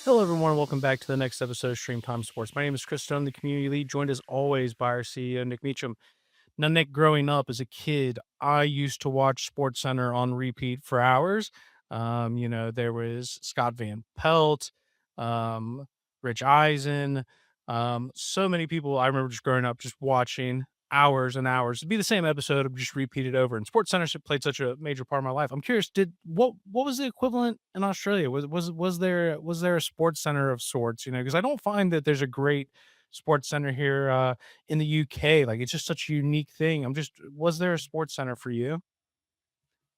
Hello, everyone. Welcome back to the next episode of StreamTime Sports. My name is Chris Stone, the community lead, joined as always by our CEO, Nick Meacham. Now, Nick, growing up as a kid, I used to watch SportsCenter on repeat for hours. There was Scott Van Pelt, um, Rich Eisen, so many people I remember just growing up just watching hours and hours. It'd be the same episode of just repeated over. And SportsCenter played such a major part of my life. I'm curious, did what was the equivalent in Australia? Was there a sports center of sorts? Because I don't find that there's a great sports center here in the UK. Like, it's just such a unique thing. Was there a sports center for you?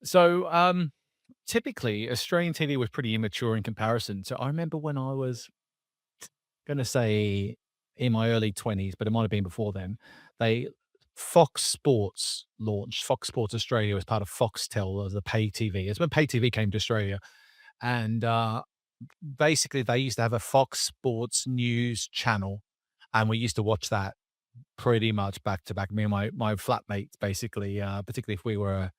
So, typically, Australian TV was pretty immature in comparison. So I remember when I was going to say in my early 20s, but it might have been before then, they Fox Sports launched. Fox Sports Australia was part of Foxtel as a pay TV. It's when pay TV came to Australia. And basically, they used to have a Fox Sports news channel. And we used to watch that pretty much back to back. Me and my flatmates, basically, particularly if we were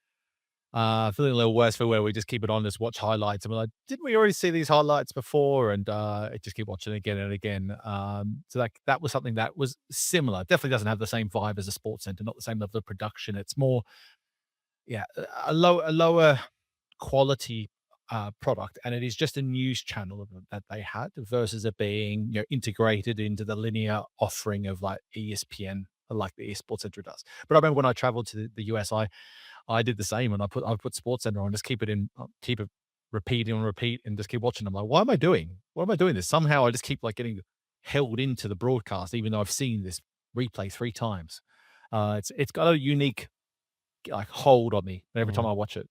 feeling a little worse for where we just keep it on, just watch highlights, and we're like, "Didn't we already see these highlights before?" And I just keep watching it again and again. So that was something that was similar. Definitely doesn't have the same vibe as a sports center, not the same level of production. It's more, yeah, a lower quality product, and it is just a news channel that they had versus it being integrated into the linear offering of like ESPN, like the esports center does. But I remember when I traveled to the US, I did the same, and I put SportsCenter on, just keep it in, keep it repeating and repeat, and just keep watching. I'm like, why am I doing? Why am I doing this? Somehow I just keep like getting held into the broadcast, even though I've seen this replay 3 times. It's got a unique like hold on me every time Mhm. I watch it.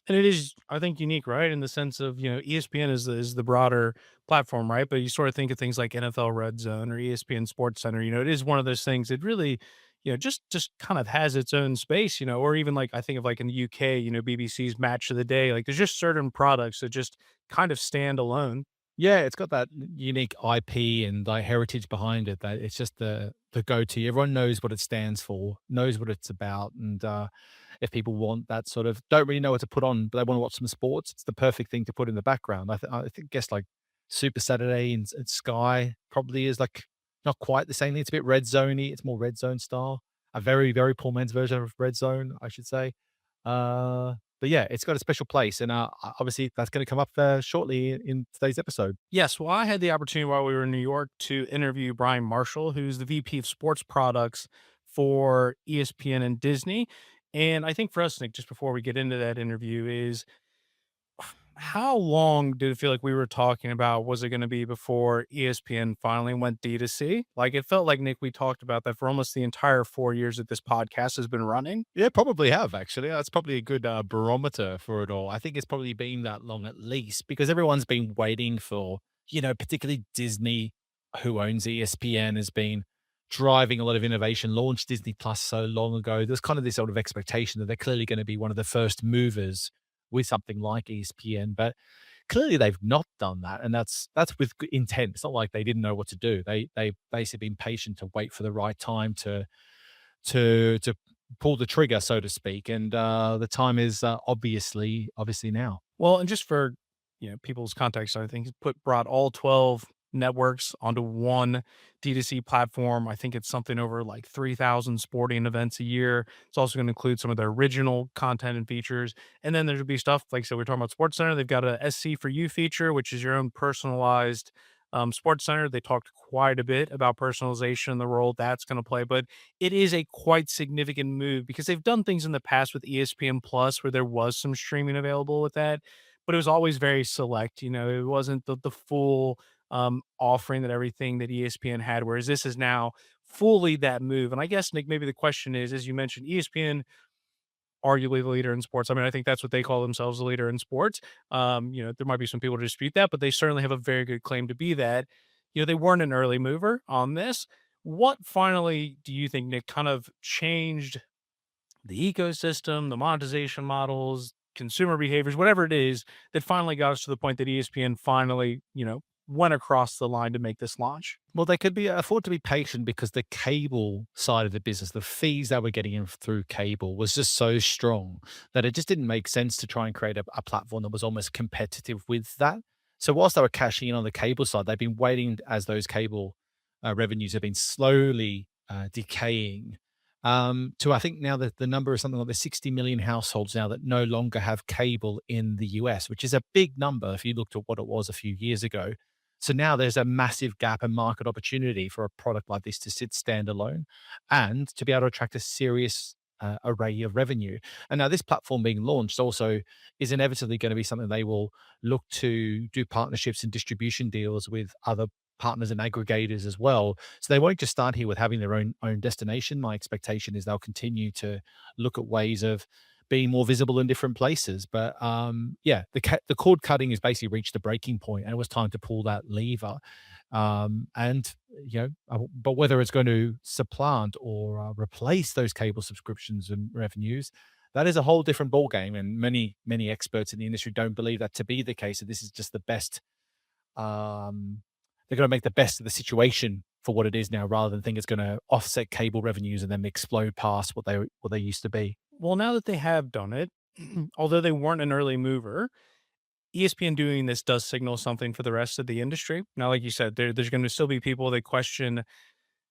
And it is, I think, unique, right? In the sense of, ESPN is the broader platform, right? But you sort of think of things like NFL Red Zone or ESPN Sports Center. It is one of those things. It really, just kind of has its own space, or even like I think of like in the UK, BBC's Match of the Day. Like, there's just certain products that just kind of stand alone. Yeah, it's got that unique IP and like heritage behind it that it's just the go-to. Everyone knows what it stands for, knows what it's about, and if people want that sort of don't really know what to put on, but they want to watch some sports, it's the perfect thing to put in the background. Guess like Super Saturday and Sky probably is like not quite the same thing. It's a bit red zoney. It's more red zone style. A very very poor man's version of red zone, I should say. But yeah, it's got a special place, and obviously that's going to come up shortly in today's episode. Yes, well, I had the opportunity while we were in New York to interview Brian Marshall, who's the VP of sports products for ESPN and Disney. And I think for us, Nick, just before we get into that interview, is how long did it feel like we were talking about was it going to be before ESPN finally went D2C? Like, it felt like, Nick, we talked about that for almost the entire 4 years that this podcast has been running. Yeah, probably have actually. That's probably a good barometer for it all. I think it's probably been that long at least because everyone's been waiting for, particularly Disney, who owns ESPN, has been driving a lot of innovation, launched Disney Plus so long ago. There's kind of this sort of expectation that they're clearly going to be one of the first movers with something like ESPN, but clearly they've not done that, and that's with intent. It's not like they didn't know what to do. They basically been patient to wait for the right time to pull the trigger, so to speak. And the time is obviously now. Well, and just for people's context, I think brought all 12 networks onto one D2C platform. I think it's something over like 3,000 sporting events a year. It's also going to include some of their original content and features. And then there'll be stuff like, so we're talking about Sports Center. They've got a SC for You feature, which is your own personalized Sports Center. They talked quite a bit about personalization and the role that's going to play, but it is a quite significant move because they've done things in the past with ESPN Plus where there was some streaming available with that, but it was always very select. It wasn't the full offering that everything that ESPN had, whereas this is now fully that move. And I guess, Nick, maybe the question is, as you mentioned, ESPN arguably the leader in sports. I mean, I think that's what they call themselves, the leader in sports. There might be some people to dispute that, but they certainly have a very good claim to be that. They weren't an early mover on this. What finally do you think, Nick, kind of changed the ecosystem, the monetization models, consumer behaviors, whatever it is that finally got us to the point that ESPN finally, went across the line to make this launch? Well, they could be afford to be patient because the cable side of the business, the fees that we're getting in through cable was just so strong that it just didn't make sense to try and create a platform that was almost competitive with that. So whilst they were cashing in on the cable side, they've been waiting as those cable revenues have been slowly decaying. To I think now that the number is something like the 60 million households now that no longer have cable in the US, which is a big number if you looked at what it was a few years ago. So now there's a massive gap and market opportunity for a product like this to sit standalone and to be able to attract a serious array of revenue. And now this platform being launched also is inevitably going to be something they will look to do partnerships and distribution deals with other partners and aggregators as well. So they won't just start here with having their own destination. My expectation is they'll continue to look at ways of being more visible in different places. But yeah, the cord cutting has basically reached the breaking point, and it was time to pull that lever. And but whether it's going to supplant or replace those cable subscriptions and revenues, that is a whole different ballgame. And many experts in the industry don't believe that to be the case. That this is just the best. Um, they're going to make the best of the situation for what it is now, rather than think it's going to offset cable revenues and then explode past what they used to be. Well, now that they have done it, although they weren't an early mover, ESPN doing this does signal something for the rest of the industry. Now, like you said, there's going to still be people that question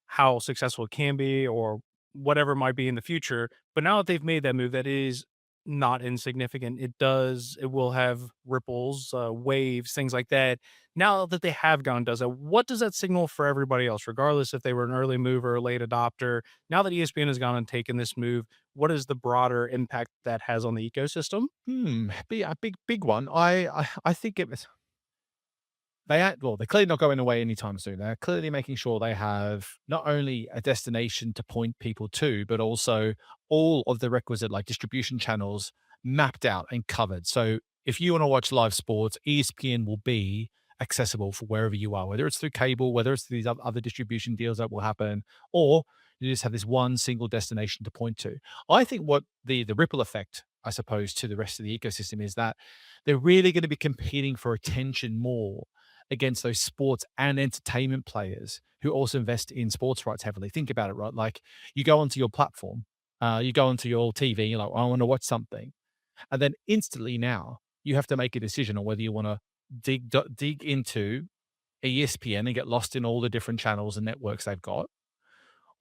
how successful it can be or whatever it might be in the future. But now that they've made that move, that is not insignificant. It will have ripples, waves, things like that. Now that they have gone, does it, what does that signal for everybody else, regardless if they were an early mover or late adopter? Now that ESPN has gone and taken this move, what is the broader impact that has on the ecosystem? Be a big one. I think it was they're clearly not going away anytime soon. They're clearly making sure they have not only a destination to point people to, but also all of the requisite like distribution channels mapped out and covered. So if you want to watch live sports, ESPN will be accessible for wherever you are, whether it's through cable, whether it's through these other distribution deals that will happen, or you just have this one single destination to point to. I think what the ripple effect, I suppose, to the rest of the ecosystem is that they're really going to be competing for attention more against those sports and entertainment players who also invest in sports rights heavily. Think about it, right? Like you go onto your platform, you go onto your TV, you're like, I want to watch something. And then instantly now you have to make a decision on whether you want to dig into ESPN and get lost in all the different channels and networks they've got,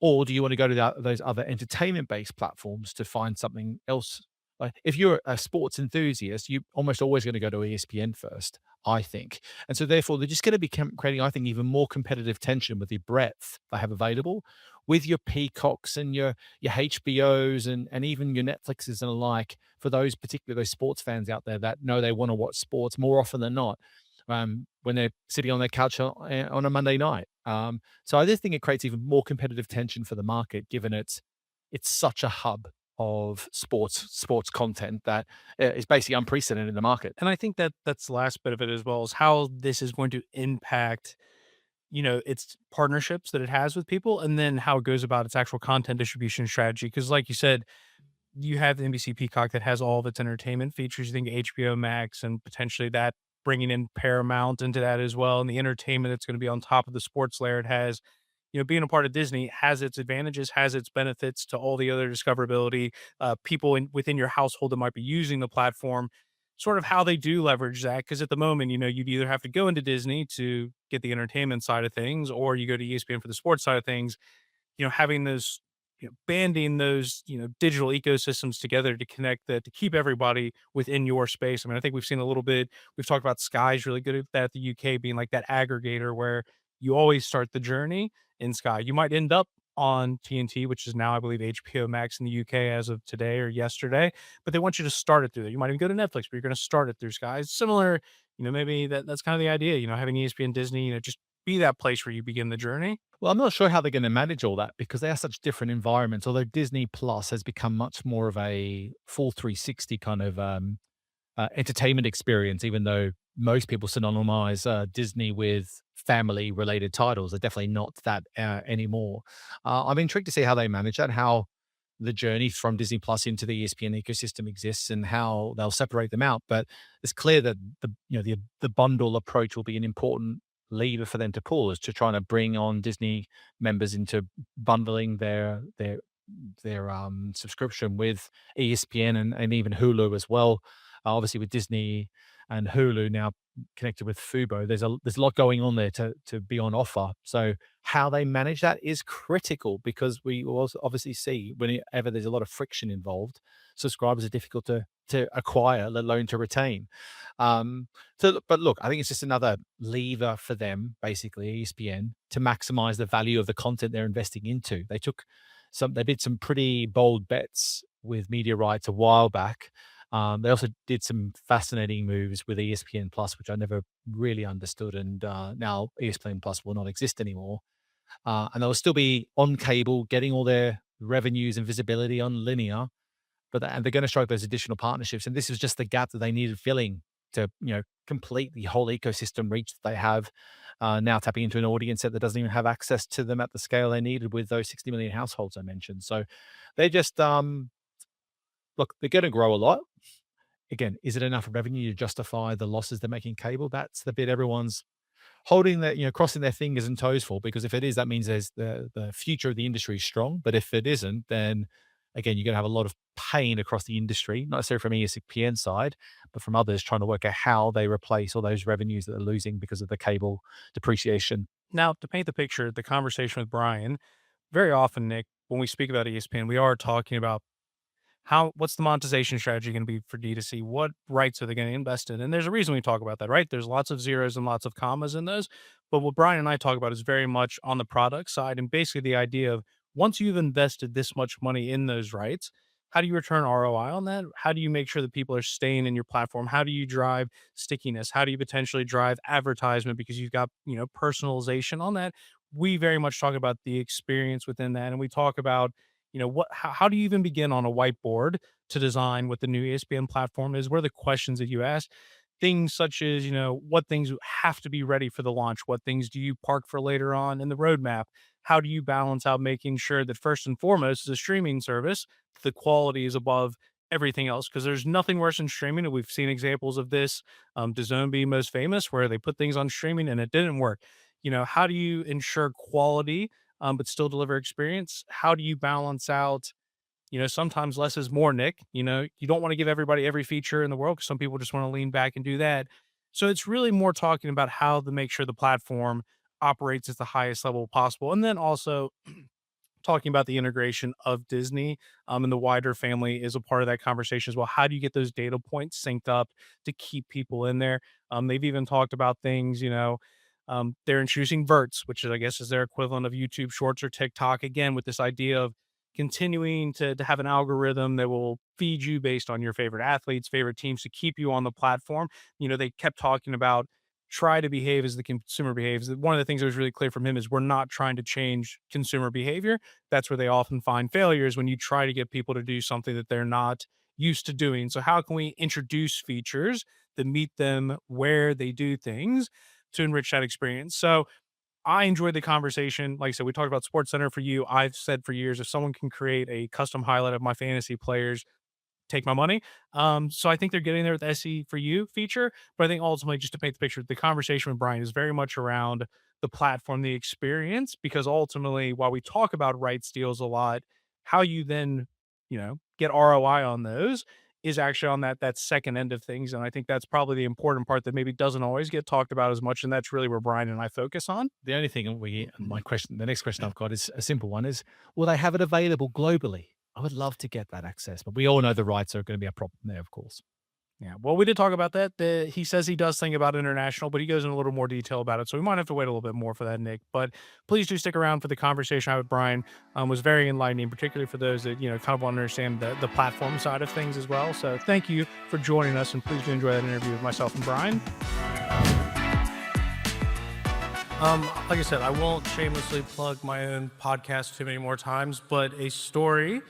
or do you want to go to those other entertainment-based platforms to find something else? Like, if you're a sports enthusiast, you almost always gonna go to ESPN first, I think. And so therefore, they're just gonna be creating, I think, even more competitive tension with the breadth they have available with your Peacocks and your HBOs and even your Netflixes and the like, for those particularly those sports fans out there that know they wanna watch sports more often than not, when they're sitting on their couch on a Monday night. So I just think it creates even more competitive tension for the market, given it's such a hub of sports content that is basically unprecedented in the market. And I think that that's the last bit of it as well is how this is going to impact, its partnerships that it has with people and then how it goes about its actual content distribution strategy. Because like you said, you have the NBC Peacock that has all of its entertainment features. You think HBO Max and potentially that bringing in Paramount into that as well, and the entertainment that's going to be on top of the sports layer it has. Being a part of Disney has its advantages, has its benefits to all the other discoverability. People within your household that might be using the platform, sort of how they do leverage that. Because at the moment, you'd either have to go into Disney to get the entertainment side of things, or you go to ESPN for the sports side of things. Having those, banding those, digital ecosystems together to connect that, to keep everybody within your space. I mean, I think we've seen a little bit, we've talked about Sky's really good at that, the UK being like that aggregator where you always start the journey in Sky. You might end up on TNT, which is now, I believe, HBO Max in the UK as of today or yesterday, but they want you to start it through there. You might even go to Netflix, but you're going to start it through Sky. It's similar, maybe that's kind of the idea, having ESPN, Disney, just be that place where you begin the journey. Well, I'm not sure how they're going to manage all that because they are such different environments. Although Disney Plus has become much more of a full 360 kind of entertainment experience, even though most people synonymize Disney with family related titles. They're definitely not that anymore. I'm intrigued to see how they manage that, how the journey from Disney Plus into the ESPN ecosystem exists and how they'll separate them out. But it's clear that the bundle approach will be an important lever for them to pull, is to trying to bring on Disney members into bundling their subscription with ESPN and even Hulu as well. Obviously, with Disney and Hulu now connected with Fubo. There's a lot going on there to be on offer. So how they manage that is critical because we also obviously see whenever there's a lot of friction involved, subscribers are difficult to acquire, let alone to retain. But look, I think it's just another lever for them, basically ESPN, to maximize the value of the content they're investing into. They did some pretty bold bets with media rights a while back. They also did some fascinating moves with ESPN Plus, which I never really understood, and now ESPN Plus will not exist anymore. And they'll still be on cable, getting all their revenues and visibility on linear, and they're going to strike those additional partnerships. And this is just the gap that they needed filling to, complete the whole ecosystem reach that they have. Now tapping into an audience set that doesn't even have access to them at the scale they needed with those 60 million households I mentioned. So they just look, they're going to grow a lot. Again, is it enough revenue to justify the losses they're making cable? That's the bit everyone's holding their, crossing their fingers and toes for, because if it is, that means there's the future of the industry is strong. But if it isn't, then again, you're going to have a lot of pain across the industry, not necessarily from ESPN side, but from others trying to work out how they replace all those revenues that they're losing because of the cable depreciation. Now, to paint the picture, the conversation with Brian, very often, Nick, when we speak about ESPN, we are talking about what's the monetization strategy going to be for D2C? What rights are they going to invest in? And there's a reason we talk about that, right? There's lots of zeros and lots of commas in those. But what Brian and I talk about is very much on the product side, and basically the idea of once you've invested this much money in those rights, how do you return ROI on that? How do you make sure that people are staying in your platform? How do you drive stickiness? How do you potentially drive advertisement because you've got, personalization on that? We very much talk about the experience within that, and we talk about how do you even begin on a whiteboard to design what the new ESPN platform is? What are the questions that you ask? Things such as, what things have to be ready for the launch? What things do you park for later on in the roadmap? How do you balance out making sure that first and foremost, as a streaming service, the quality is above everything else? Because there's nothing worse than streaming. And we've seen examples of this. DAZN being most famous, where they put things on streaming and it didn't work. How do you ensure quality but still deliver experience? How do you balance out, sometimes less is more, Nick? You don't want to give everybody every feature in the world because some people just want to lean back and do that. So it's really more talking about how to make sure the platform operates at the highest level possible. And then also talking about the integration of Disney and the wider family is a part of that conversation as well. How do you get those data points synced up to keep people in there? They've even talked about things, they're introducing verts, which is, I guess, is their equivalent of YouTube Shorts or TikTok. Again, with this idea of continuing to have an algorithm that will feed you based on your favorite athletes, favorite teams to keep you on the platform. They kept talking about try to behave as the consumer behaves. One of the things that was really clear from him is we're not trying to change consumer behavior. That's where they often find failures, when you try to get people to do something that they're not used to doing. So how can we introduce features that meet them where they do things to enrich that experience? So I enjoyed the conversation. Like I said, we talked about SportsCenter For You. I've said for years, if someone can create a custom highlight of my fantasy players, take my money. So I think they're getting there with the SE For You feature. But I think ultimately, just to paint the picture, the conversation with Brian is very much around the platform, the experience, because ultimately, while we talk about rights deals a lot, how you then, get ROI on those is actually on that second end of things. And I think that's probably the important part that maybe doesn't always get talked about as much. And that's really where Brian and I focus on. The only thing the next question I've got is a simple one: is will they have it available globally? I would love to get that access, but we all know the rights are going to be a problem there, of course. Yeah, well, we did talk about that. He says he does think about international, but he goes in a little more detail about it. So we might have to wait a little bit more for that, Nick. But please do stick around for the conversation I had with Brian. Was very enlightening, particularly for those that kind of want to understand the platform side of things as well. So thank you for joining us, and please do enjoy that interview with myself and Brian. Like I said, I won't shamelessly plug my own podcast too many more times, but a story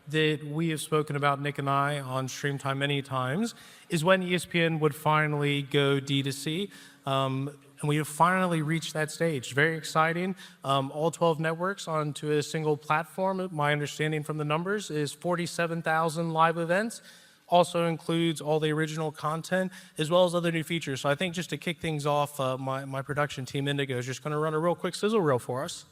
that we have spoken about, Nick and I, on StreamTime many times, is when ESPN would finally go D2C. And we have finally reached that stage. Very exciting. All 12 networks onto a single platform. My understanding from the numbers is 47,000 live events. Also includes all the original content as well as other new features. So I think just to kick things off, my production team, Indigo, is just going to run a real quick sizzle reel for us.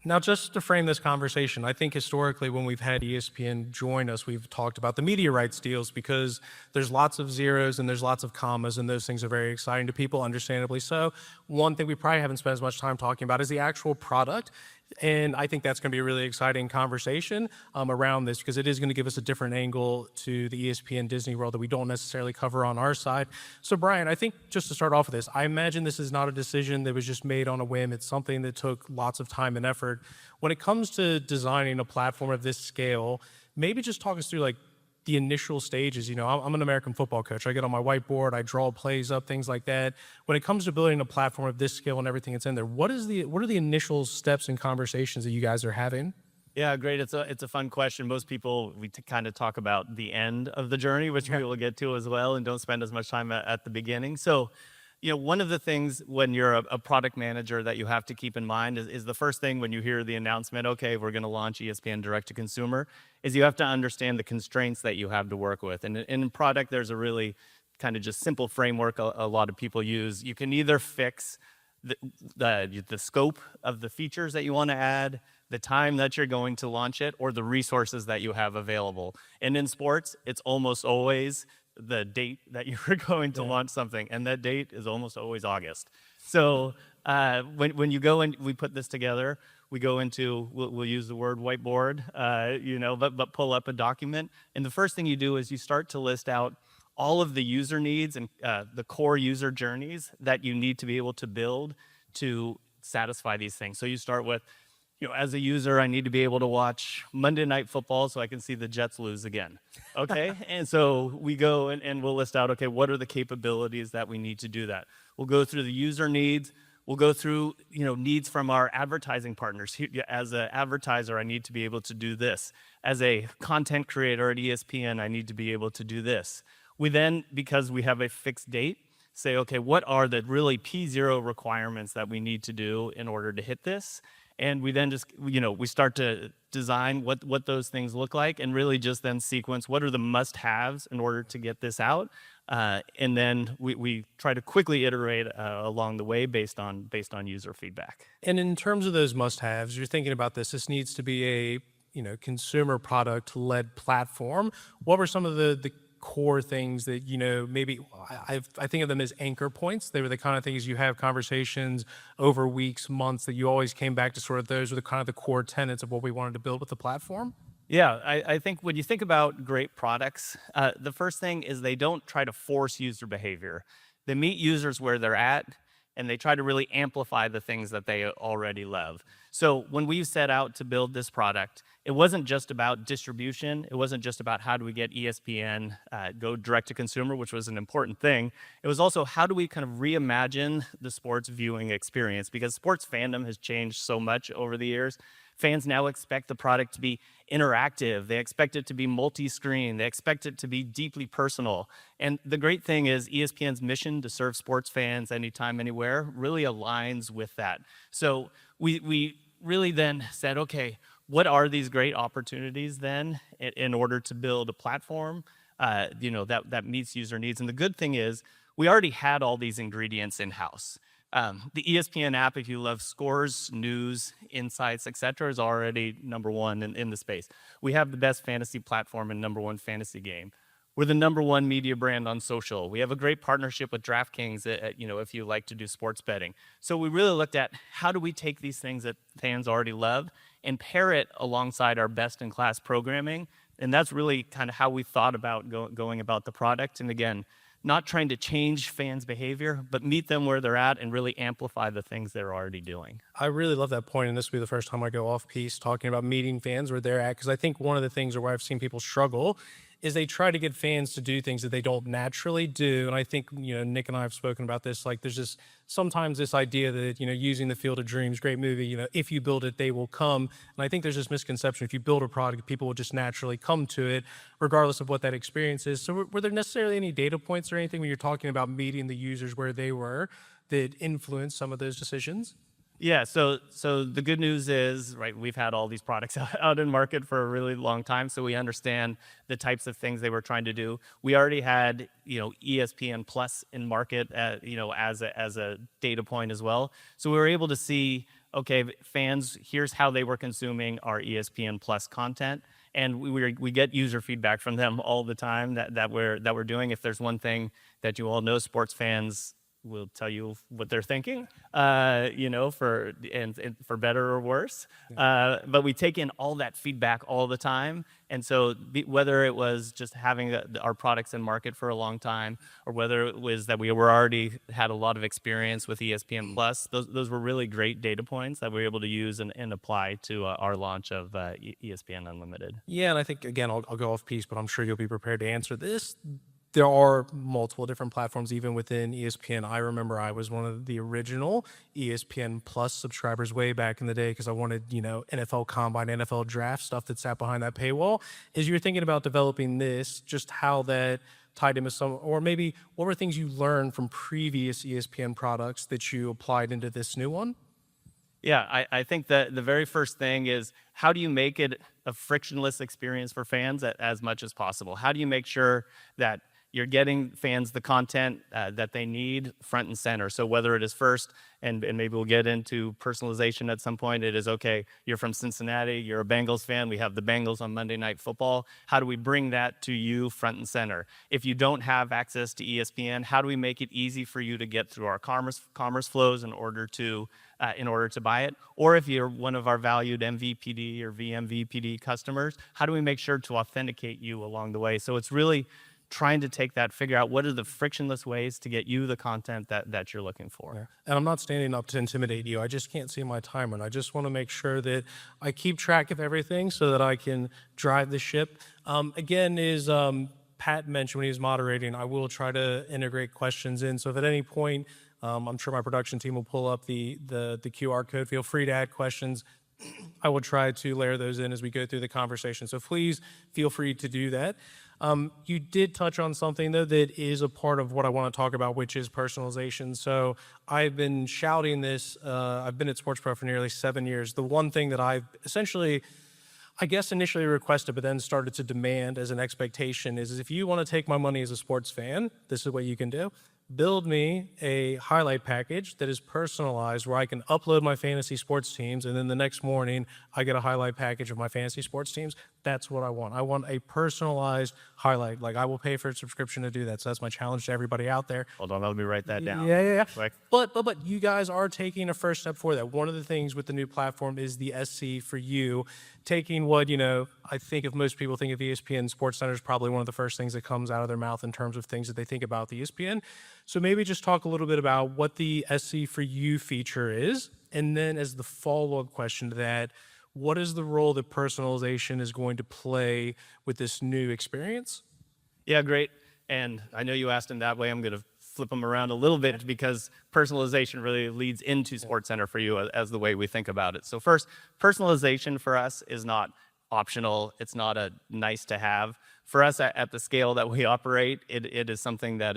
Now, just to frame this conversation, I think historically when we've had ESPN join us, we've talked about the media rights deals because there's lots of zeros and there's lots of commas, and those things are very exciting to people, understandably so. One thing we probably haven't spent as much time talking about is the actual product. And I think that's going to be a really exciting conversation around this because it is going to give us a different angle to the ESPN Disney world that we don't necessarily cover on our side. So, Brian, I think just to start off with this, I imagine this is not a decision that was just made on a whim. It's something that took lots of time and effort. When it comes to designing a platform of this scale, maybe just talk us through like the initial stages. You know, I'm an American football coach. I get on my whiteboard, I draw plays up, things like that. When it comes to building a platform of this scale and everything that's in there, what are the initial steps and conversations that you guys are having? Yeah, great. It's a fun question. Most people we kind of talk about the end of the journey, which we will get to as well, and don't spend as much time at the beginning. So, one of the things when you're a product manager that you have to keep in mind is the first thing when you hear the announcement, okay, we're going to launch ESPN direct to consumer, is you have to understand the constraints that you have to work with. And in product, there's a really kind of just simple framework a lot of people use. You can either fix the scope of the features that you want to add, the time that you're going to launch it, or the resources that you have available. And in sports, it's almost always the date that you're going to launch something, and that date is almost always August. So when you go and we put this together, we go into we'll use the word whiteboard, but pull up a document, and the first thing you do is you start to list out all of the user needs and the core user journeys that you need to be able to build to satisfy these things. So you start with, as a user, I need to be able to watch Monday Night Football so I can see the Jets lose again. Okay. And so we go and we'll list out, okay, what are the capabilities that we need to do that? We'll go through the user needs. We'll go through, needs from our advertising partners. As an advertiser, I need to be able to do this. As a content creator at ESPN, I need to be able to do this. We then, because we have a fixed date, say, okay, what are the really P0 requirements that we need to do in order to hit this? And we then just, we start to design what those things look like and really just then sequence what are the must-haves in order to get this out. And then we try to quickly iterate along the way based on user feedback. And in terms of those must-haves, you're thinking about this. This needs to be a consumer product-led platform. What were some of the core things that maybe I think of them as anchor points? They were the kind of things you have conversations over weeks, months that you always came back to. Sort of those were the kind of the core tenets of what we wanted to build with the platform. Yeah, I think when you think about great products, the first thing is they don't try to force user behavior. They meet users where they're at, and they try to really amplify the things that they already love. So when we set out to build this product, it wasn't just about distribution. It wasn't just about how do we get ESPN go direct to consumer, which was an important thing. It was also how do we kind of reimagine the sports viewing experience, because sports fandom has changed so much over the years. Fans now expect the product to be interactive. They expect it to be multi-screen. They expect it to be deeply personal. And the great thing is ESPN's mission to serve sports fans anytime, anywhere really aligns with that. So we really then said, okay, what are these great opportunities then in order to build a platform that meets user needs? And the good thing is we already had all these ingredients in-house. The ESPN app, if you love scores, news, insights, etc., is already number one in the space. We have the best fantasy platform and number one fantasy game. We're the number one media brand on social. We have a great partnership with DraftKings, if you like to do sports betting. So we really looked at how do we take these things that fans already love and pair it alongside our best-in-class programming. And that's really kind of how we thought about going about the product. And again, not trying to change fans' behavior, but meet them where they're at and really amplify the things they're already doing. I really love that point, and this will be the first time I go off piece talking about meeting fans where they're at, because I think one of the things where I've seen people struggle is they try to get fans to do things that they don't naturally do. And I think, Nick and I have spoken about this. Like, there's just sometimes this idea that, using the Field of Dreams, great movie, if you build it, they will come. And I think there's this misconception. If you build a product, people will just naturally come to it, regardless of what that experience is. So were there necessarily any data points or anything when you're talking about meeting the users where they were that influenced some of those decisions? Yeah, so the good news is, right, we've had all these products out in market for a really long time, so we understand the types of things they were trying to do. We already had, ESPN Plus in market, as a data point as well. So we were able to see okay, fans, here's how they were consuming our ESPN Plus content. And we get user feedback from them all the time that we're doing. If there's one thing that you all know, sports fans will tell you what they're thinking, and for better or worse. But we take in all that feedback all the time, and so whether it was just having our products in market for a long time, or whether it was that we were already had a lot of experience with ESPN Plus, those were really great data points that we were able to use and apply to our launch of ESPN Unlimited. Yeah, and I think again, I'll go off piece, but I'm sure you'll be prepared to answer this. There are multiple different platforms even within ESPN. I remember I was one of the original ESPN Plus subscribers way back in the day because I wanted, NFL Combine, NFL Draft stuff that sat behind that paywall. As you're thinking about developing this, just how that tied into some, or maybe what were things you learned from previous ESPN products that you applied into this new one? Yeah, I think that the very first thing is, how do you make it a frictionless experience for fans as much as possible? How do you make sure that you're getting fans the content that they need front and center? So whether it is first, and maybe we'll get into personalization at some point, it is, okay, you're from Cincinnati, you're a Bengals fan, we have the Bengals on Monday Night Football. How do we bring that to you front and center? If you don't have access to ESPN, how do we make it easy for you to get through our commerce flows in order to buy it? Or if you're one of our valued MVPD or VMVPD customers, how do we make sure to authenticate you along the way? So it's really trying to figure out what are the frictionless ways to get you the content that you're looking for. Yeah. And I'm not standing up to intimidate you. I just can't see my timer. And I just want to make sure that I keep track of everything so that I can drive the ship. Again, Pat mentioned when he was moderating, I will try to integrate questions in. So if at any point, I'm sure my production team will pull up the QR code, feel free to add questions. I will try to layer those in as we go through the conversation. So please feel free to do that. You did touch on something, though, that is a part of what I want to talk about, which is personalization. So I've been shouting this. I've been at Sports Pro for nearly 7 years. The one thing that I've essentially, I guess, initially requested, but then started to demand as an expectation is if you want to take my money as a sports fan, this is what you can do. Build me a highlight package that is personalized where I can upload my fantasy sports teams, and then the next morning I get a highlight package of my fantasy sports teams. That's what I want. I want a personalized highlight. Like, I will pay for a subscription to do that. So that's my challenge to everybody out there. Hold on, let me write that down. Yeah. Quick. But you guys are taking a first step for that. One of the things with the new platform is the SC for You, taking what, I think if most people think of ESPN, SportsCenter is probably one of the first things that comes out of their mouth in terms of things that they think about the ESPN. So maybe just talk a little bit about what the SC for You feature is. And then as the follow-up question to that, what is the role that personalization is going to play with this new experience? Yeah, great. And I know you asked him that way. I'm going to flip them around a little bit because personalization really leads into SportsCenter for You as the way we think about it. So first, personalization for us is not optional. It's not a nice to have. For us at the scale that we operate, it is something that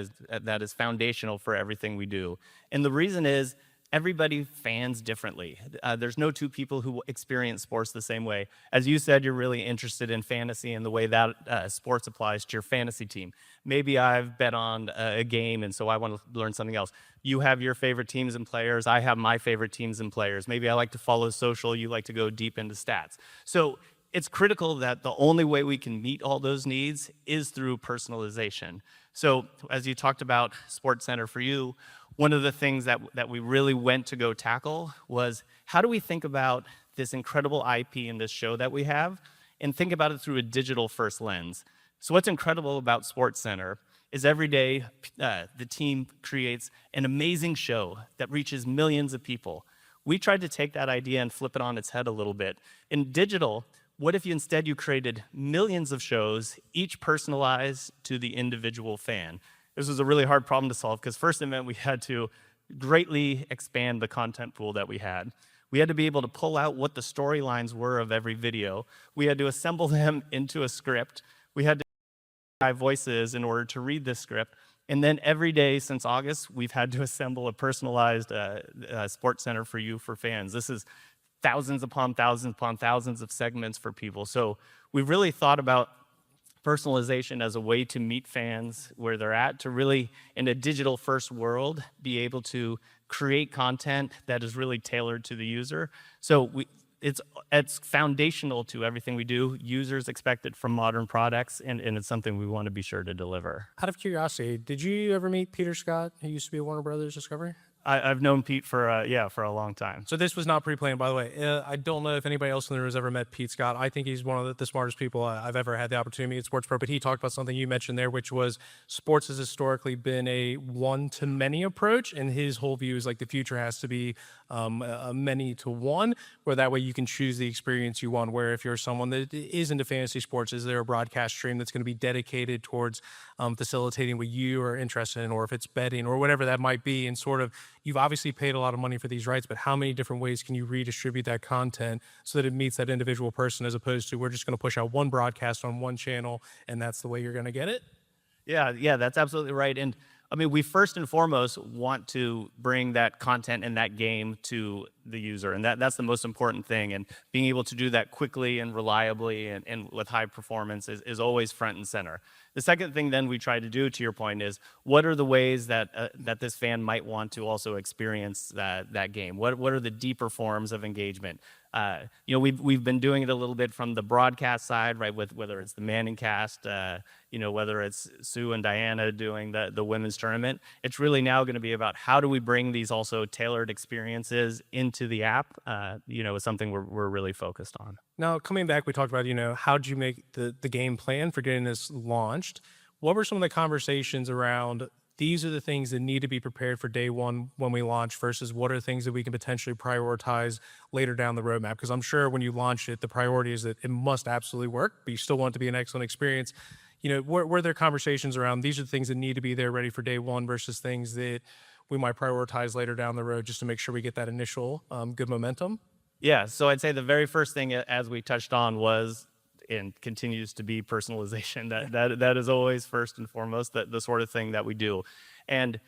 is foundational for everything we do. And the reason is, everybody fans differently. There's no two people who experience sports the same way. As you said, you're really interested in fantasy and the way that sports applies to your fantasy team. Maybe I've bet on a game, and so I want to learn something else. You have your favorite teams and players. I have my favorite teams and players. Maybe I like to follow social. You like to go deep into stats. So it's critical that the only way we can meet all those needs is through personalization. So as you talked about SportsCenter for You, one of the things that we really went to go tackle was, how do we think about this incredible IP in this show that we have and think about it through a digital first lens? So what's incredible about SportsCenter is every day the team creates an amazing show that reaches millions of people. We tried to take that idea and flip it on its head a little bit. In digital, what if instead you created millions of shows, each personalized to the individual fan? This was a really hard problem to solve because first it meant we had to greatly expand the content pool that we had. We had to be able to pull out what the storylines were of every video. We had to assemble them into a script. We had to have voices in order to read this script. And then every day since August, we've had to assemble a personalized SportsCenter for You for fans. This is thousands upon thousands of segments for people. So we've really thought about personalization as a way to meet fans where they're at, to really, in a digital first world, be able to create content that is really tailored to the user. So it's foundational to everything we do. Users expect it from modern products, and it's something we want to be sure to deliver. Out of curiosity, did you ever meet Peter Scott, who used to be at Warner Brothers Discovery? I've known Pete for yeah, for a long time. So this was not pre-planned, by the way. I don't know if anybody else in the room has ever met Pete Scott. I think he's one of the smartest people I've ever had the opportunity to meet at Sports Pro. But he talked about something you mentioned there, which was sports has historically been a one-to-many approach, and his whole view is like the future has to be a many-to-one, where that way you can choose the experience you want. Where if you're someone that is into fantasy sports, is there a broadcast stream that's going to be dedicated towards facilitating what you are interested in, or if it's betting or whatever that might be, and sort of you've obviously paid a lot of money for these rights, but how many different ways can you redistribute that content so that it meets that individual person, as opposed to we're just going to push out one broadcast on one channel and that's the way you're going to get it? Yeah, that's absolutely right. And I mean, we first and foremost want to bring that content and that game to the user, and that's the most important thing. And being able to do that quickly and reliably and with high performance is always front and center. The second thing then we try to do, to your point, is what are the ways that that this fan might want to also experience that game? What are the deeper forms of engagement? You know, we've been doing it a little bit from the broadcast side, right? With whether it's the Manning cast, you know, whether it's Sue and Diana doing the women's tournament. It's really now going to be about how do we bring these also tailored experiences into the app. You know, is something we're really focused on. Now, coming back, we talked about, how did you make the game plan for getting this launched? What were some of the conversations around these are the things that need to be prepared for day one when we launch versus what are things that we can potentially prioritize later down the roadmap? Because I'm sure when you launch it, the priority is that it must absolutely work, but you still want it to be an excellent experience. Were there conversations around these are the things that need to be there ready for day one versus things that we might prioritize later down the road just to make sure we get that initial good momentum? Yeah, so I'd say the very first thing, as we touched on, was and continues to be personalization. That is always first and foremost the sort of thing that we do. And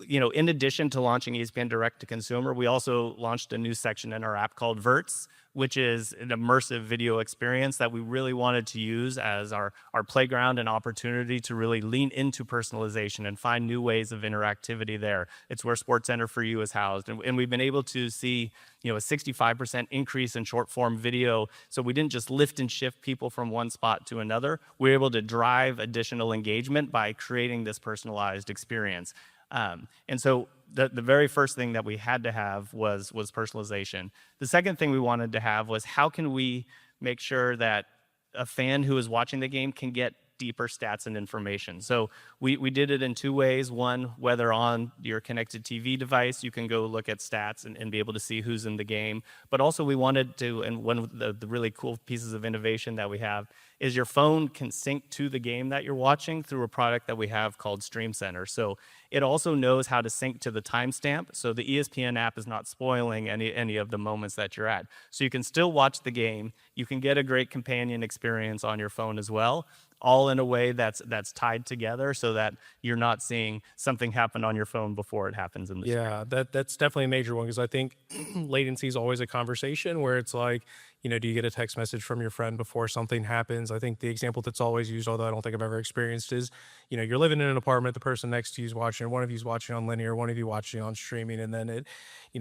in addition to launching ESPN Direct to Consumer, we also launched a new section in our app called Verts, which is an immersive video experience that we really wanted to use as our playground and opportunity to really lean into personalization and find new ways of interactivity there. It's where SportsCenter For You is housed. And we've been able to see a 65% increase in short form video. So we didn't just lift and shift people from one spot to another. We were able to drive additional engagement by creating this personalized experience. And so the very first thing that we had to have was personalization. The second thing we wanted to have was how can we make sure that a fan who is watching the game can get deeper stats and information. So we did it in two ways. One, whether on your connected TV device, you can go look at stats and be able to see who's in the game. But also we wanted to, and one of the really cool pieces of innovation that we have is your phone can sync to the game that you're watching through a product that we have called StreamCenter. So it also knows how to sync to the timestamp. So the ESPN app is not spoiling any of the moments that you're at. So you can still watch the game. You can get a great companion experience on your phone as well, all in a way that's tied together so that you're not seeing something happen on your phone before it happens in the stream. Yeah, that's definitely a major one because I think latency is always a conversation where it's like, do you get a text message from your friend before something happens? I think the example that's always used, although I don't think I've ever experienced, is, you're living in an apartment, the person next to you is watching, one of you's watching on linear, one of you watching on streaming, and then it,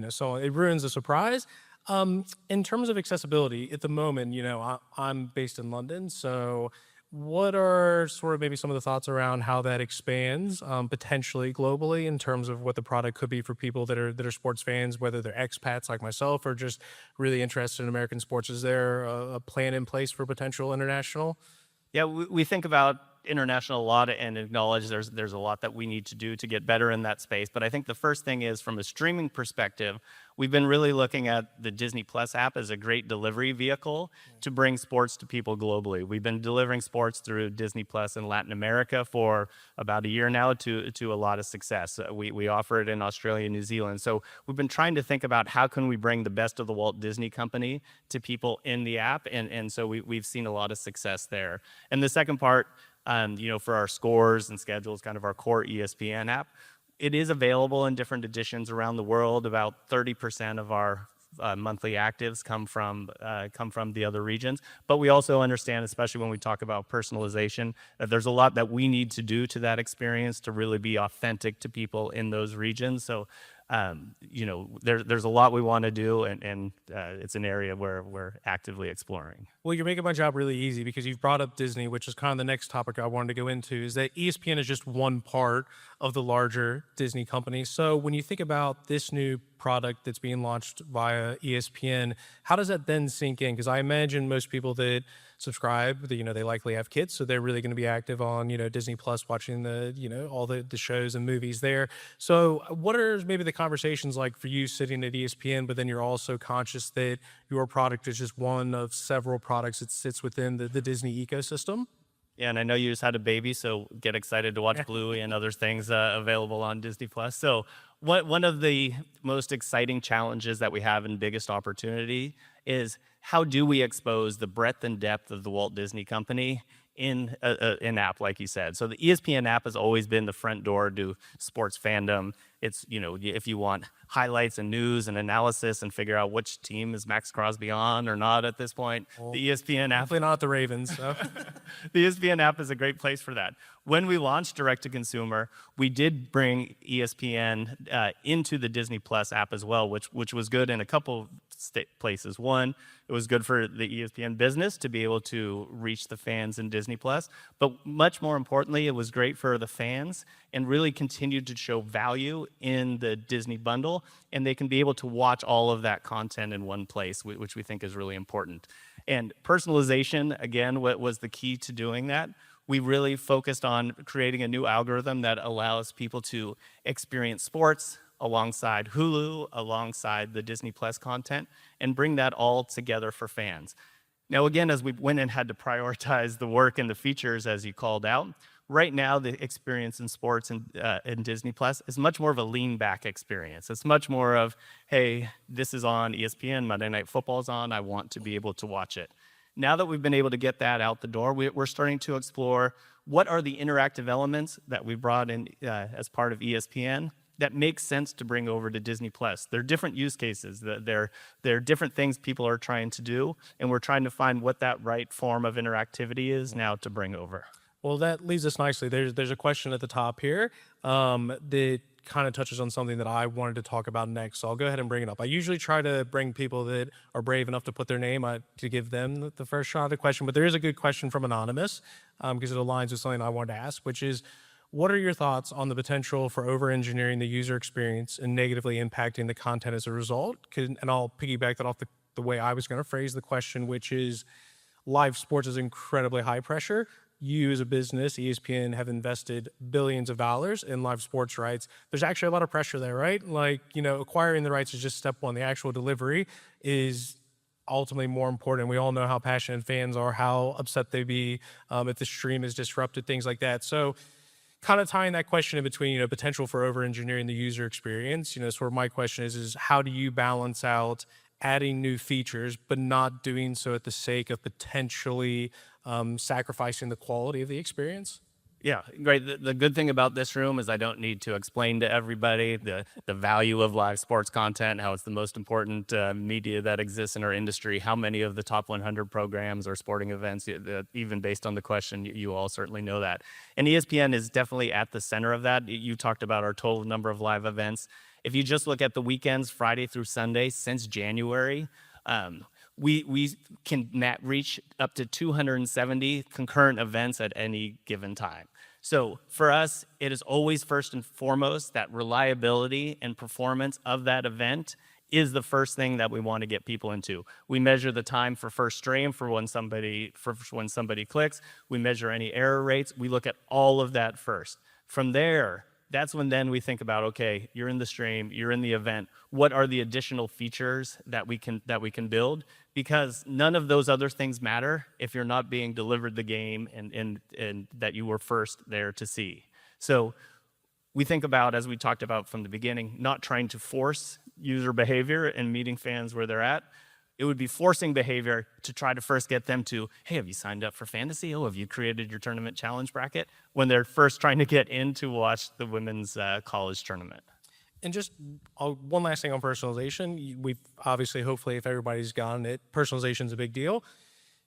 so it ruins the surprise. In terms of accessibility, at the moment, I'm based in London, so what are sort of maybe some of the thoughts around how that expands potentially globally in terms of what the product could be for people that are sports fans, whether they're expats like myself or just really interested in American sports? Is there a plan in place for potential international? Yeah, we think about international a lot and acknowledge there's a lot that we need to do to get better in that space. But I think the first thing is from a streaming perspective, we've been really looking at the Disney Plus app as a great delivery vehicle to bring sports to people globally. We've been delivering sports through Disney Plus in Latin America for about a year now to a lot of success. We offer it in Australia and New Zealand. So we've been trying to think about how can we bring the best of the Walt Disney Company to people in the app. And so we've seen a lot of success there. And the second part, for our scores and schedules, kind of our core ESPN app, it is available in different editions around the world. About 30% of our monthly actives come from the other regions. But we also understand, especially when we talk about personalization, that there's a lot that we need to do to that experience to really be authentic to people in those regions. So There's a lot we want to do, and it's an area where we're actively exploring. Well, you're making my job really easy because you've brought up Disney, which is kind of the next topic I wanted to go into, is that ESPN is just one part of the larger Disney company. So when you think about this new product that's being launched via ESPN, how does that then sink in? Because I imagine most people that subscribe, they likely have kids, so they're really going to be active on, Disney Plus, watching all the shows and movies there. So what are maybe the conversations like for you sitting at ESPN, but then you're also conscious that your product is just one of several products that sits within the Disney ecosystem? Yeah, and I know you just had a baby, so get excited to watch Bluey and other things available on Disney Plus. So, one of the most exciting challenges that we have and biggest opportunity is how do we expose the breadth and depth of the Walt Disney Company in an app, like you said. So the ESPN app has always been the front door to sports fandom. It's, if you want highlights and news and analysis and figure out which team is Max Crosby on or not at this point, Well, the ESPN app. definitely not the Ravens. So. The ESPN app is a great place for that. When we launched direct to consumer, we did bring ESPN into the Disney Plus app as well, which was good in a couple places. One, it was good for the ESPN business to be able to reach the fans in Disney Plus, but much more importantly, it was great for the fans and really continued to show value in the Disney bundle, and they can be able to watch all of that content in one place, which we think is really important. And personalization, again, what was the key to doing that? We really focused on creating a new algorithm that allows people to experience sports alongside Hulu, alongside the Disney Plus content, and bring that all together for fans. Now, again, as we went and had to prioritize the work and the features, as you called out, right now the experience in sports and in Disney Plus is much more of a lean back experience. It's much more of, hey, this is on ESPN, Monday Night Football's on, I want to be able to watch it. Now that we've been able to get that out the door, we're starting to explore what are the interactive elements that we brought in as part of ESPN that makes sense to bring over to Disney Plus. They're different use cases. They're different things people are trying to do, and we're trying to find what that right form of interactivity is now to bring over. Well, that leads us nicely. There's a question at the top here that kind of touches on something that I wanted to talk about next. So I'll go ahead and bring it up. I usually try to bring people that are brave enough to put their name to give them the first shot at the question. But there is a good question from Anonymous because it aligns with something I wanted to ask, which is, what are your thoughts on the potential for over-engineering the user experience and negatively impacting the content as a result? And I'll piggyback that off the way I was going to phrase the question, which is live sports is incredibly high pressure. You as a business, ESPN, have invested billions of dollars in live sports rights. There's actually a lot of pressure there, right? Like, acquiring the rights is just step one. The actual delivery is ultimately more important. We all know how passionate fans are, how upset they'd be if the stream is disrupted, things like that. So kind of tying that question in between, potential for over-engineering the user experience, sort of my question is how do you balance out adding new features, but not doing so at the sake of potentially sacrificing the quality of the experience? Yeah, great. The good thing about this room is I don't need to explain to everybody the value of live sports content, how it's the most important media that exists in our industry, how many of the top 100 programs or sporting events, even based on the question, you all certainly know that. And ESPN is definitely at the center of that. You talked about our total number of live events. If you just look at the weekends, Friday through Sunday, since January, we can reach up to 270 concurrent events at any given time. So for us, it is always first and foremost that reliability and performance of that event is the first thing that we want to get people into. We measure the time for first stream for when somebody clicks. We measure any error rates. We look at all of that first. From there, that's when then we think about, okay, you're in the stream, you're in the event. What are the additional features that we can build? Because none of those other things matter if you're not being delivered the game and that you were first there to see. So we think about, as we talked about from the beginning, not trying to force user behavior and meeting fans where they're at. It would be forcing behavior to try to first get them to, hey, have you signed up for fantasy? Oh, have you created your tournament challenge bracket? When they're first trying to get in to watch the women's college tournament. And just one last thing on personalization. We've obviously, hopefully, if everybody's gotten it, personalization is a big deal.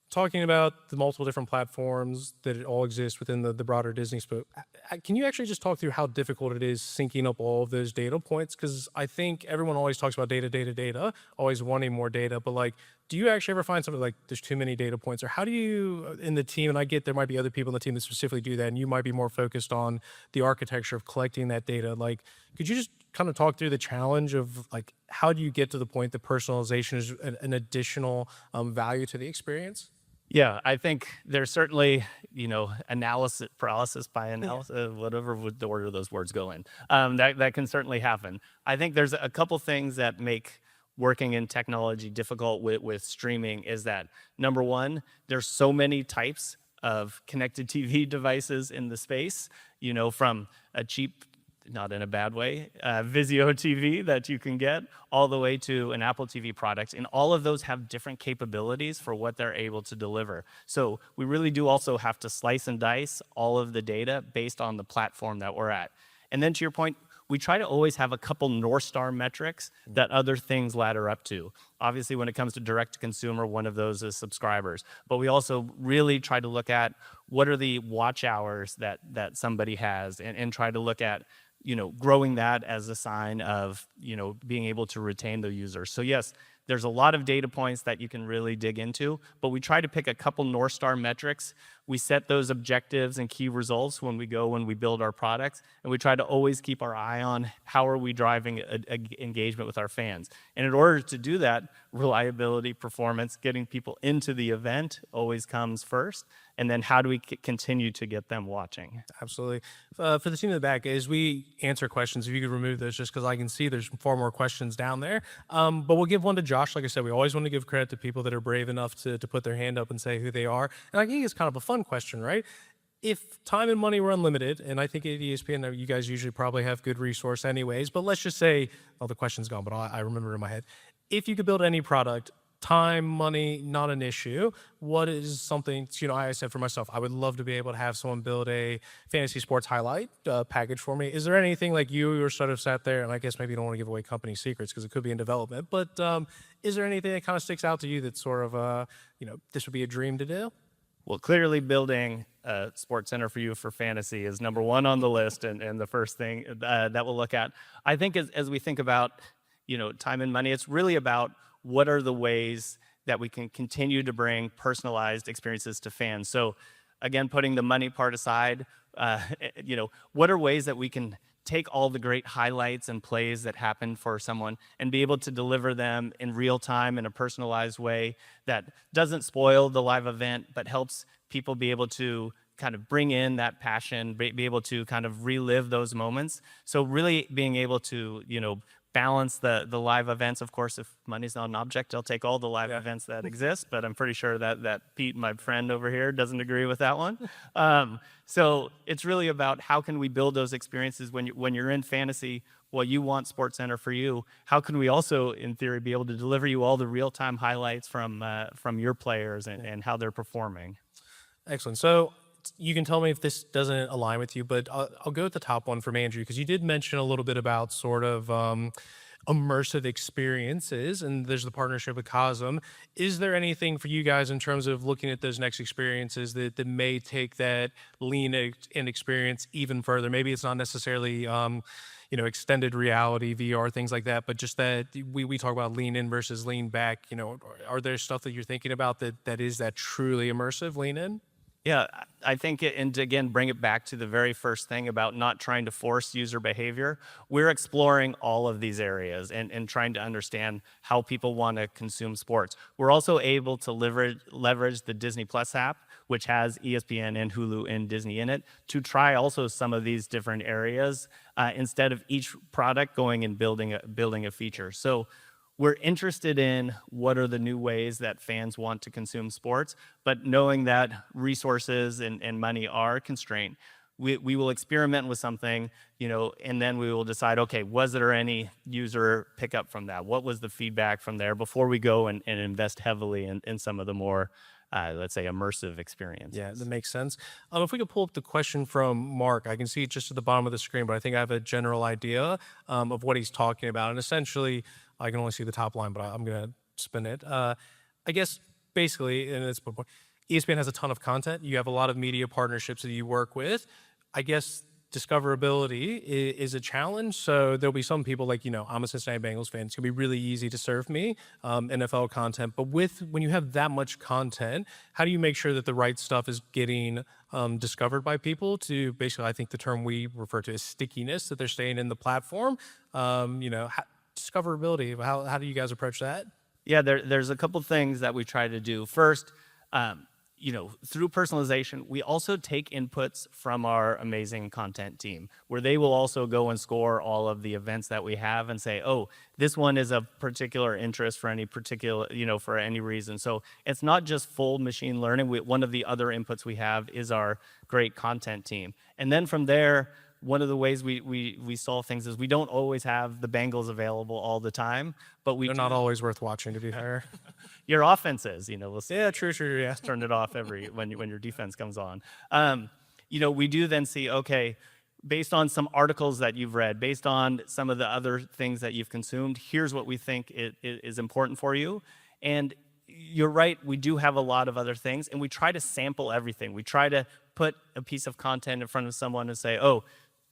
talking about the multiple different platforms that all exist within the broader Disney scope, can you actually just talk through how difficult it is syncing up all of those data points? Because I think everyone always talks about data, data, data, always wanting more data. But like, do you actually ever find something like there's too many data points, or how do you in the team? And I get there might be other people in the team that specifically do that, and you might be more focused on the architecture of collecting that data. Like, could you just kind of talk through the challenge of like how do you get to the point that personalization is an additional value to the experience? Yeah, I think there's certainly, analysis paralysis by analysis, whatever would the order of those words go in. That can certainly happen. I think there's a couple things that make working in technology difficult with streaming is that number one, there's so many types of connected TV devices in the space, from a cheap, not in a bad way, Vizio TV that you can get, all the way to an Apple TV product. And all of those have different capabilities for what they're able to deliver. So we really do also have to slice and dice all of the data based on the platform that we're at. And then to your point, we try to always have a couple North Star metrics that other things ladder up to. Obviously, when it comes to direct to consumer, one of those is subscribers. But we also really try to look at what are the watch hours that somebody has and try to look at growing that as a sign of, being able to retain the users. So yes, there's a lot of data points that you can really dig into, but we try to pick a couple North Star metrics. We set those objectives and key results when we build our products, and we try to always keep our eye on how are we driving engagement with our fans. And in order to do that, reliability, performance, getting people into the event always comes first. And then how do we continue to get them watching? Absolutely. For the team in the back, as we answer questions, if you could remove those just because I can see there's far more questions down there. But we'll give one to Josh. Like I said, we always want to give credit to people that are brave enough to put their hand up and say who they are. And I think it's kind of a fun question, right? If time and money were unlimited, and I think at ESPN, you guys usually probably have good resource anyways, but let's just say, the question's gone, but I remember it in my head. If you could build any product, time, money, not an issue. What is something, I said for myself, I would love to be able to have someone build a fantasy sports highlight package for me. Is there anything like you sort of sat there, and I guess maybe you don't want to give away company secrets because it could be in development, but is there anything that kind of sticks out to you that sort of, this would be a dream to do? Well, clearly building a sports center for you for fantasy is number one on the list and the first thing that we'll look at. I think as we think about, time and money, it's really about what are the ways that we can continue to bring personalized experiences to fans. So again, putting the money part aside, what are ways that we can take all the great highlights and plays that happen for someone and be able to deliver them in real time in a personalized way that doesn't spoil the live event, but helps people be able to kind of bring in that passion, be able to kind of relive those moments. So really being able to, balance the live events. Of course, if money's not an object, I'll take all the live events that exist, but I'm pretty sure that Pete, my friend over here, doesn't agree with that one. So it's really about how can we build those experiences when you're in fantasy. Well, you want SportsCenter for you. How can we also, in theory, be able to deliver you all the real-time highlights from your players and how they're performing? Excellent. So you can tell me if this doesn't align with you, but I'll go with the top one from Andrew, because you did mention a little bit about sort of immersive experiences, and there's the partnership with Cosm. Is there anything for you guys in terms of looking at those next experiences that may take that lean in experience even further? Maybe it's not necessarily extended reality, VR, things like that, but just that we talk about lean in versus lean back. Are there stuff that you're thinking about that is that truly immersive lean in? Yeah, I think, and to again bring it back to the very first thing about not trying to force user behavior, we're exploring all of these areas and trying to understand how people want to consume sports. We're also able to leverage the Disney Plus app, which has ESPN and Hulu and Disney in it, to try also some of these different areas instead of each product going and building a feature. So we're interested in what are the new ways that fans want to consume sports, but knowing that resources and money are constrained, we will experiment with something, and then we will decide, okay, was there any user pickup from that? What was the feedback from there before we go and invest heavily in some of the more, let's say, immersive experiences? Yeah, that makes sense. If we could pull up the question from Mark, I can see it just at the bottom of the screen, but I think I have a general idea of what he's talking about. And essentially, I can only see the top line, but I'm going to spin it. I guess basically, and it's ESPN has a ton of content. You have a lot of media partnerships that you work with. I guess discoverability is a challenge. So there'll be some people like, I'm a Cincinnati Bengals fan. It's gonna be really easy to serve me NFL content. But when you have that much content, how do you make sure that the right stuff is getting discovered by people to basically, I think the term we refer to as stickiness, that they're staying in the platform? Discoverability, how do you guys approach that? Yeah, there's a couple things that we try to do. First, through personalization, we also take inputs from our amazing content team, where they will also go and score all of the events that we have and say, oh, this one is of particular interest for any particular, for any reason. So it's not just full machine learning. One of the other inputs we have is our great content team. And then from there, one of the ways we solve things is we don't always have the Bengals available all the time, but They're not always worth watching, to be fair. your offense is, we'll see. Yeah, true, yeah. Turn it off when your defense comes on. We do then see, okay, based on some articles that you've read, based on some of the other things that you've consumed, here's what we think is important for you. And you're right, we do have a lot of other things, and we try to sample everything. We try to put a piece of content in front of someone and say, oh,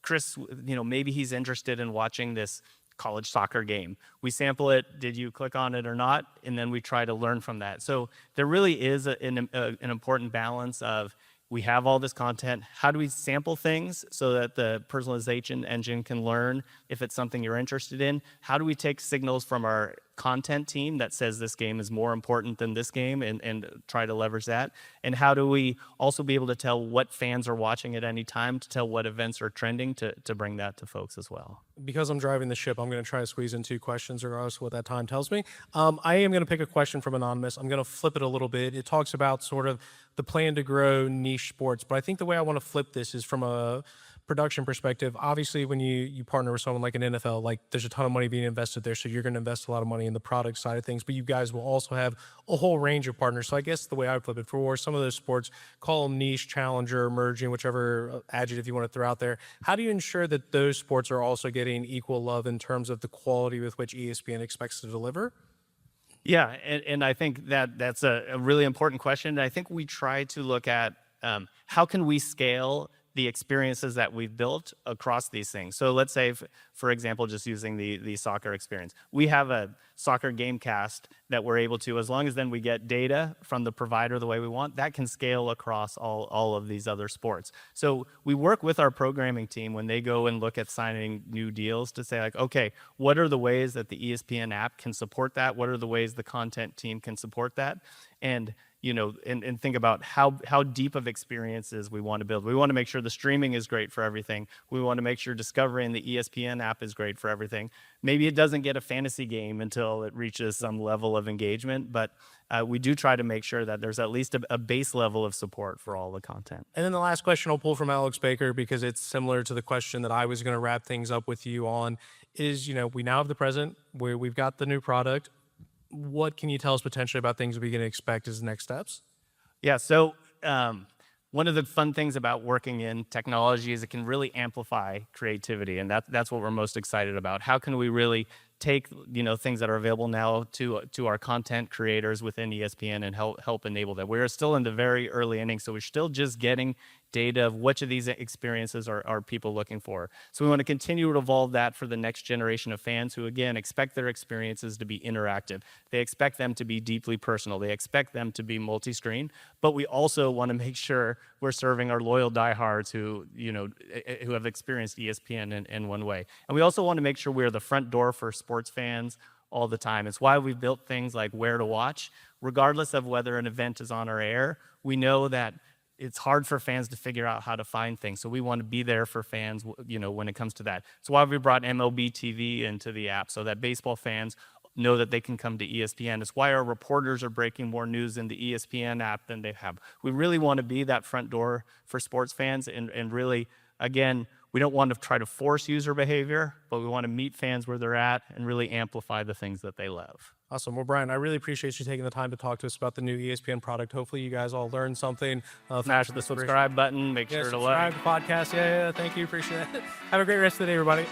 Chris, maybe he's interested in watching this college soccer game. We sample it. Did you click on it or not? And then we try to learn from that. So there really is an important balance of, we have all this content. How do we sample things so that the personalization engine can learn if it's something you're interested in? How do we take signals from our content team that says this game is more important than this game and try to leverage that? And how do we also be able to tell what fans are watching at any time, to tell what events are trending, to bring that to folks as well? Because I'm driving the ship, I'm going to try to squeeze in 2 questions regardless of what that time tells me. I am going to pick a question from Anonymous. I'm going to flip it a little bit. It talks about sort of the plan to grow niche sports, but I think the way I want to flip this is from a production perspective. Obviously, when you partner with someone like an NFL, like there's a ton of money being invested there, so you're going to invest a lot of money in the product side of things, but you guys will also have a whole range of partners. So I guess the way I would flip it, for some of those sports, call them niche, challenger, emerging, whichever adjective you want to throw out there, how do you ensure that those sports are also getting equal love in terms of the quality with which ESPN expects to deliver? Yeah, and I think that's a really important question. And I think we try to look at how can we scale the experiences that we've built across these things. So let's say, for example, just using the soccer experience. We have a soccer game cast that we're able to, as long as then we get data from the provider the way we want, that can scale across all of these other sports. So we work with our programming team when they go and look at signing new deals to say, like, okay, what are the ways that the ESPN app can support that? What are the ways the content team can support that? And and think about how deep of experiences we want to build. We want to make sure the streaming is great for everything. We want to make sure discovery in the ESPN app is great for everything. Maybe it doesn't get a fantasy game until it reaches some level of engagement, but we do try to make sure that there's at least a base level of support for all the content. And then the last question I'll pull from Alex Baker, because it's similar to the question that I was going to wrap things up with you on, is, we now have the present, where we've got the new product. What can you tell us potentially about things we can expect as next steps? Yeah, so one of the fun things about working in technology is it can really amplify creativity, and that's what we're most excited about. How can we really take things that are available now to our content creators within ESPN and help enable that? We're still in the very early innings, so we're still just getting data of which of these experiences are people looking for. So we want to continue to evolve that for the next generation of fans who, again, expect their experiences to be interactive. They expect them to be deeply personal. They expect them to be multi-screen, but we also want to make sure we're serving our loyal diehards who have experienced ESPN in one way. And we also want to make sure we're the front door for sports fans all the time. It's why we've built things like Where to Watch. Regardless of whether an event is on our air, we know that it's hard for fans to figure out how to find things. So we want to be there for fans, when it comes to that. So why we brought MLB TV into the app, so that baseball fans know that they can come to ESPN. It's why our reporters are breaking more news in the ESPN app than they have. We really want to be that front door for sports fans, and really, again, we don't want to try to force user behavior, but we want to meet fans where they're at and really amplify the things that they love. Awesome. Well, Brian, I really appreciate you taking the time to talk to us about the new ESPN product. Hopefully you guys all learned something. Smash the subscribe button. Make sure to subscribe to the podcast. Yeah, thank you. Appreciate it. Have a great rest of the day, everybody.